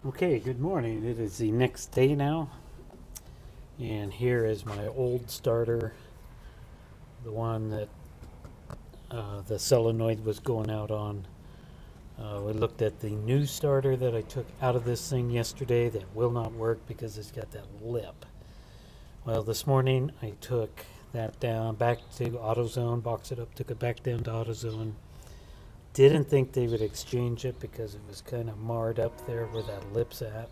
Okay, good morning. It is the next day now, and here is my old starter, the one that the solenoid was going out on. We looked at the new starter that I took out of this thing yesterday that will not work because it's got that lip. Well, this morning I took that down back to AutoZone, boxed it up, took it back down to AutoZone. Didn't think they would exchange it because it was kind of marred up there where that lip's at.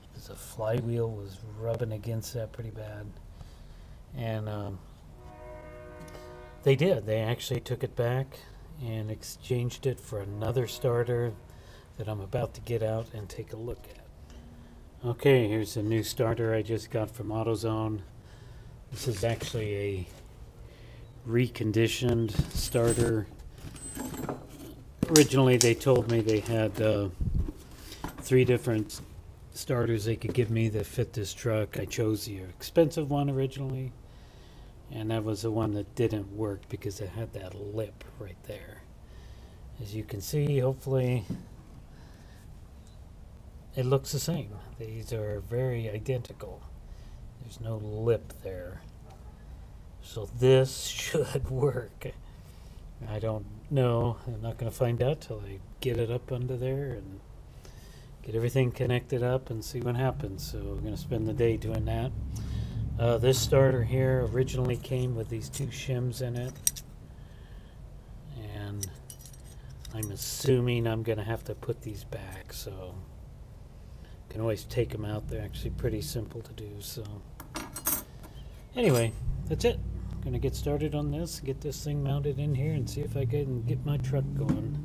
Because the flywheel was rubbing against that pretty bad. And they did. They actually took it back and exchanged it for another starter that I'm about to get out and take a look at. Okay, here's a new starter I just got from AutoZone. This is actually a reconditioned starter. Originally, they told me they had 3 different starters they could give me that fit this truck. I chose the expensive one originally, and that was the one that didn't work because it had that lip right there. As you can see, hopefully, it looks the same. These are very identical. There's no lip there. So this should work. I don't know. I'm not going to find out till I get it up under there and get everything connected up and see what happens. So we're going to spend the day doing that. This starter here originally came with these 2 shims in it. And I'm assuming I'm going to have to put these back. So you can always take them out. They're actually pretty simple to do. So anyway, that's it. Going to get started on this, get this thing mounted in here and see if I can get my truck going.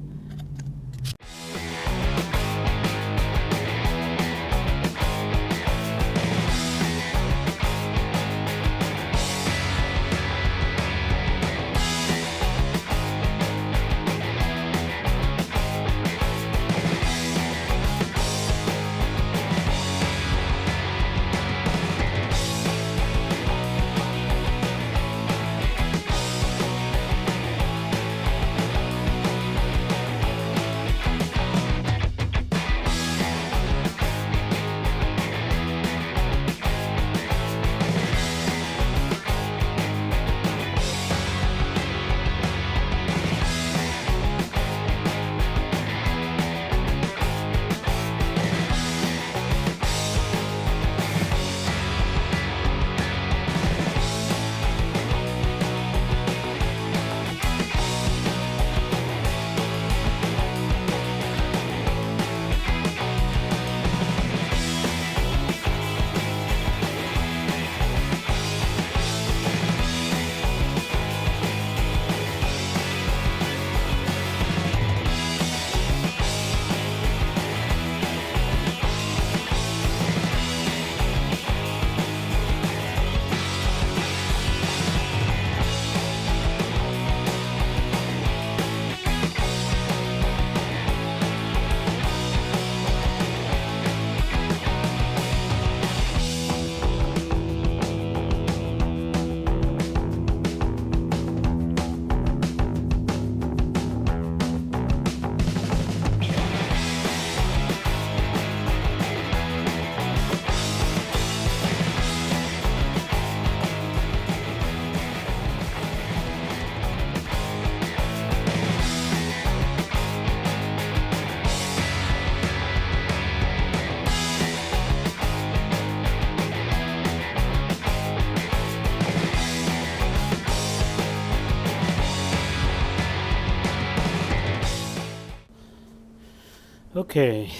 Okay,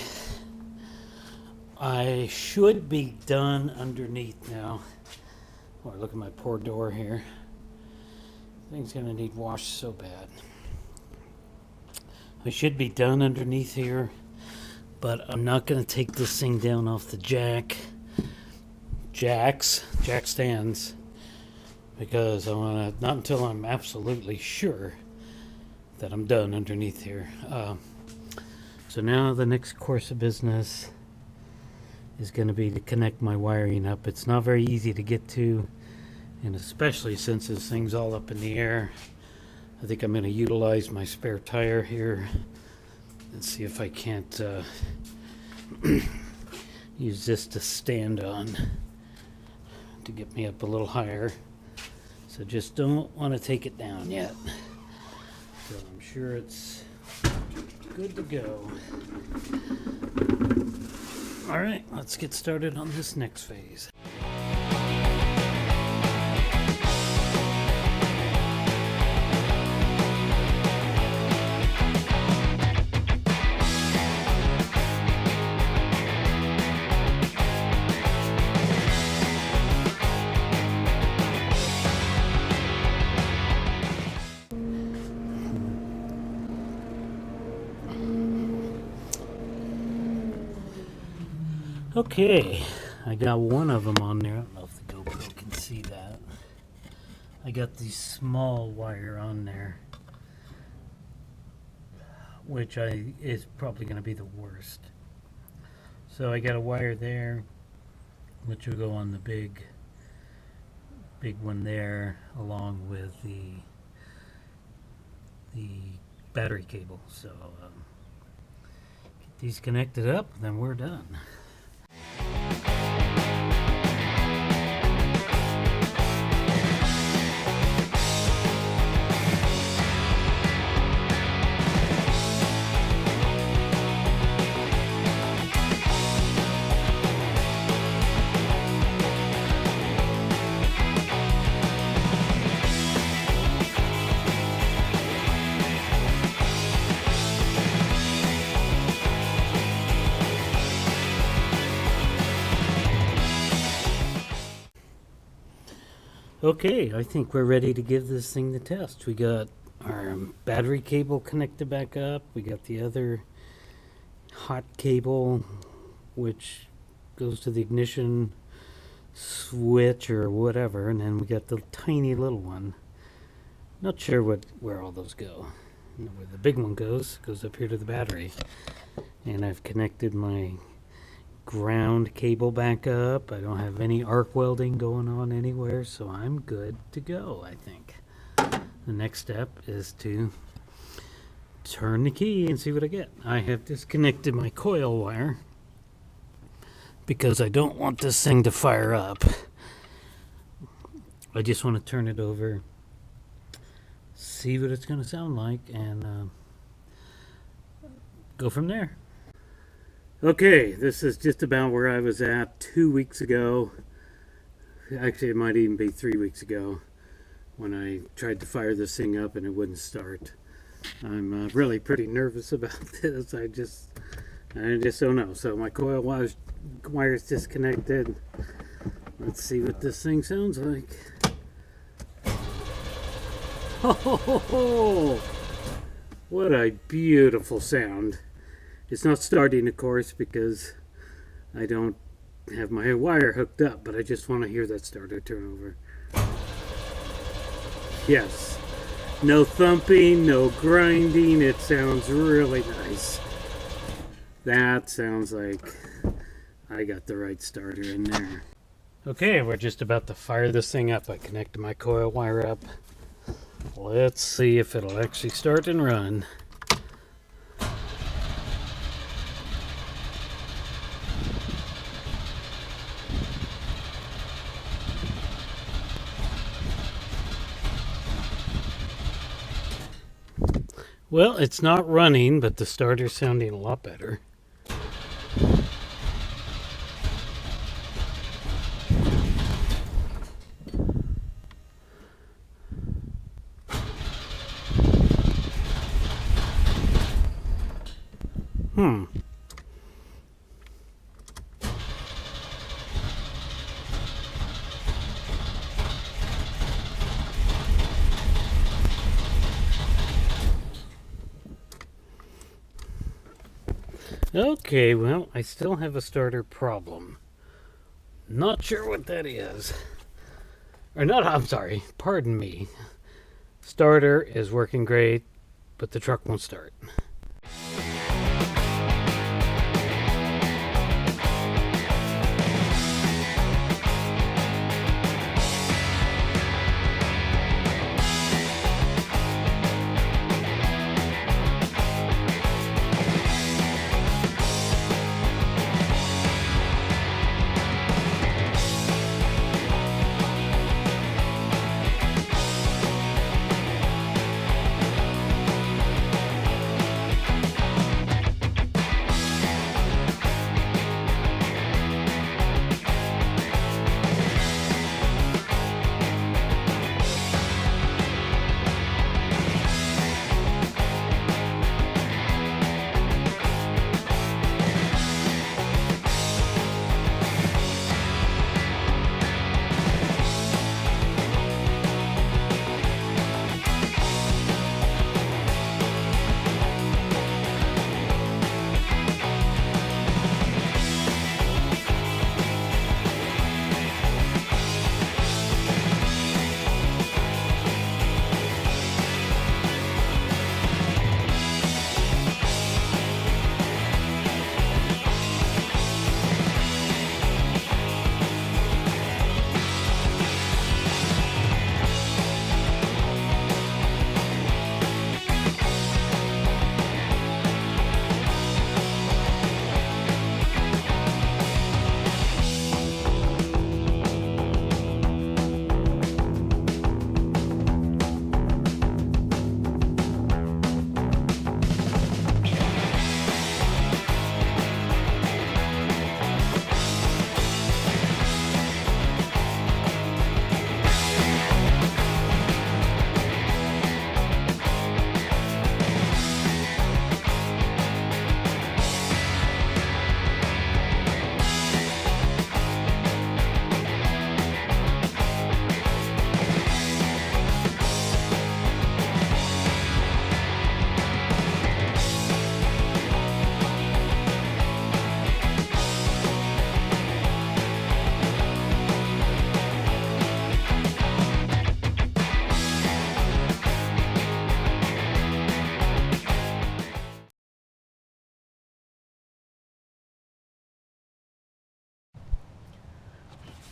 I should be done underneath now. Boy, look at my poor door here. Thing's gonna need washed so bad. I should be done underneath here, but I'm not gonna take this thing down off the jack stands, because I wanna, not until I'm absolutely sure that I'm done underneath here. So now the next course of business is going to be to connect my wiring up. It's not very easy to get to, and especially since this thing's all up in the air. I think I'm going to utilize my spare tire here and see if I can't use this to stand on to get me up a little higher. So just don't want to take it down yet. So I'm sure it's good to go. All right, let's get started on this next phase. Okay, I got one of them on there. I don't know if the GoPro can see that. I got the small wire on there, which is probably going to be the worst. So I got a wire there, which will go on the big one there, along with the battery cable. So get these connected up, then we're done. Okay, I think we're ready to give this thing the test. We got our battery cable connected back up. We got the other hot cable, which goes to the ignition switch or whatever, and then we got the tiny little one. Not sure where all those go. Where the big one goes up here to the battery. And I've connected my ground cable back up. I don't have any arc welding going on anywhere, so I'm good to go, I think. The next step is to turn the key and see what I get. I have disconnected my coil wire because I don't want this thing to fire up. I just want to turn it over, see what it's going to sound like, and go from there. Okay, this is just about where I was at 2 weeks ago. Actually, it might even be 3 weeks ago when I tried to fire this thing up and it wouldn't start. I'm really pretty nervous about this. I just don't know. So my coil wire's disconnected. Let's see what this thing sounds like. Oh, what a beautiful sound. It's not starting, of course, because I don't have my wire hooked up, but I just want to hear that starter turn over. Yes. No thumping, no grinding. It sounds really nice. That sounds like I got the right starter in there. Okay, we're just about to fire this thing up. I connected my coil wire up. Let's see if it'll actually start and run. Well, it's not running, but the starter's sounding a lot better. Okay, well, I still have a starter problem. Not sure what that is. Or not, I'm sorry, pardon me. Starter is working great, but the truck won't start.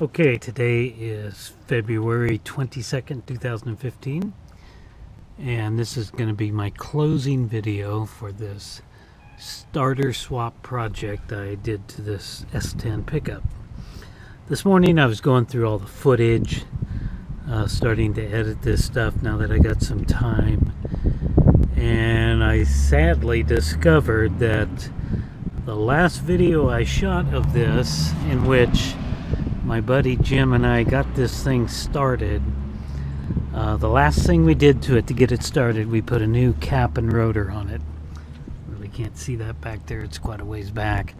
Okay, today is February 22nd, 2015, and this is going to be my closing video for this starter swap project I did to this S10 pickup. This morning I was going through all the footage, starting to edit this stuff now that I got some time, and I sadly discovered that the last video I shot of this, in which my buddy Jim and I got this thing started, the last thing we did to it to get it started, we put a new cap and rotor on it. Really can't see that back there, it's quite a ways back,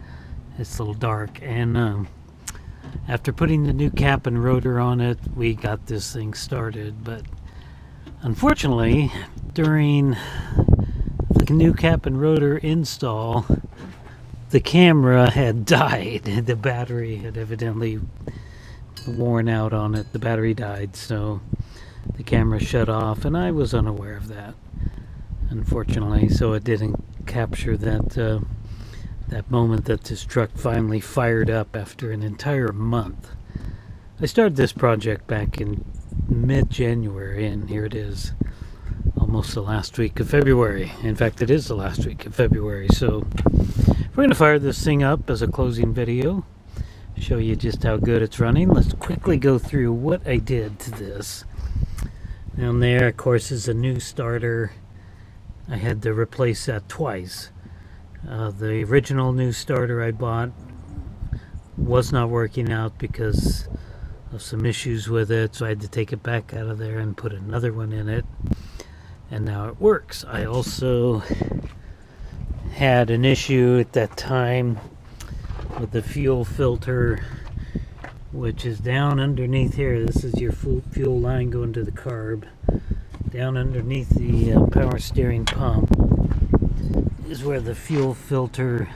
it's a little dark. And after putting the new cap and rotor on it, we got this thing started. But unfortunately, during the new cap and rotor install, the camera had died. The battery had evidently worn out on it. The battery died, so the camera shut off, and I was unaware of that, unfortunately. So it didn't capture that that moment that this truck finally fired up after an entire month. I started this project back in mid-January, and here it is, almost the last week of February. In fact, it is the last week of February. So we're going to fire this thing up as a closing video, show you just how good it's running. Let's quickly go through what I did to this. Down there, of course, is a new starter. I had to replace that twice. The original new starter I bought was not working out because of some issues with it, so I had to take it back out of there and put another one in it, and now it works. I also had an issue at that time with the fuel filter, which is down underneath here. This is your fuel line going to the carb. Down underneath the power steering pump is where the fuel filter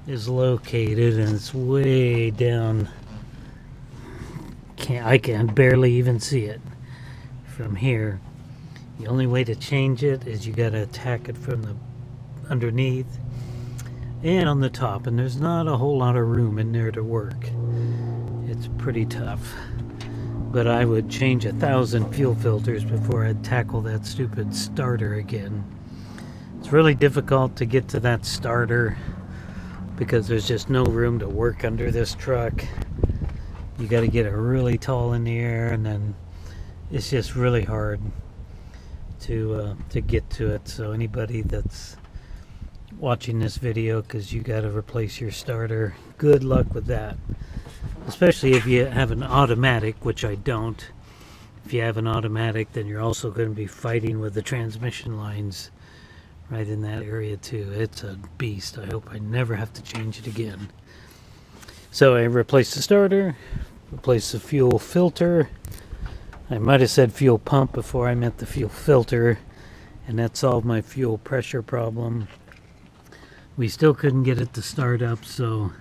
is located, and it's way down. I can barely even see it from here. The only way to change it is you got to attack it from the underneath and on the top, and there's not a whole lot of room in there to work. It's pretty tough, but I would change 1,000 fuel filters before I'd tackle that stupid starter again. It's really difficult to get to that starter because there's just no room to work under this truck. You got to get it really tall in the air, and then it's just really hard to get to it. So anybody that's watching this video because you got to replace your starter, good luck with that, especially if you have an automatic, which I don't. If you have an automatic, then you're also going to be fighting with the transmission lines right in that area too. It's a beast. I hope I never have to change it again. So I replaced the starter, replaced the fuel filter. I might have said fuel pump before I meant the fuel filter, and that solved my fuel pressure problem. We still couldn't get it to start up, so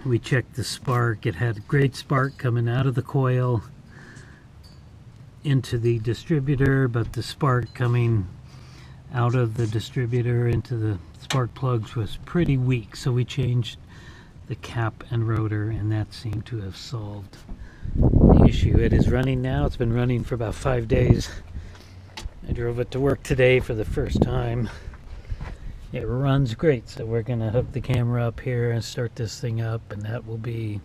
we checked the spark. It had great spark coming out of the coil into the distributor, but the spark coming out of the distributor into the spark plugs was pretty weak, so we changed the cap and rotor, and that seemed to have solved the issue. It is running now. It's been running for about 5 days. I drove it to work today for the first time. It runs great, so we're going to hook the camera up here and start this thing up, and that will be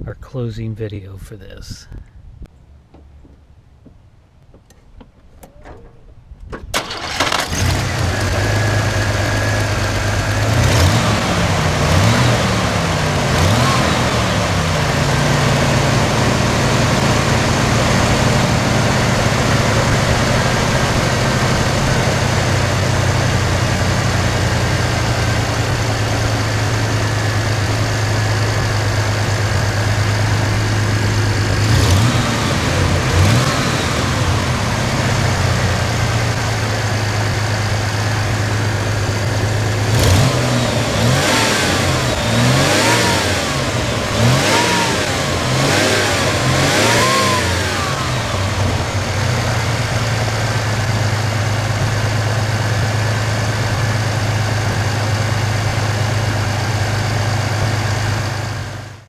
our closing video for this.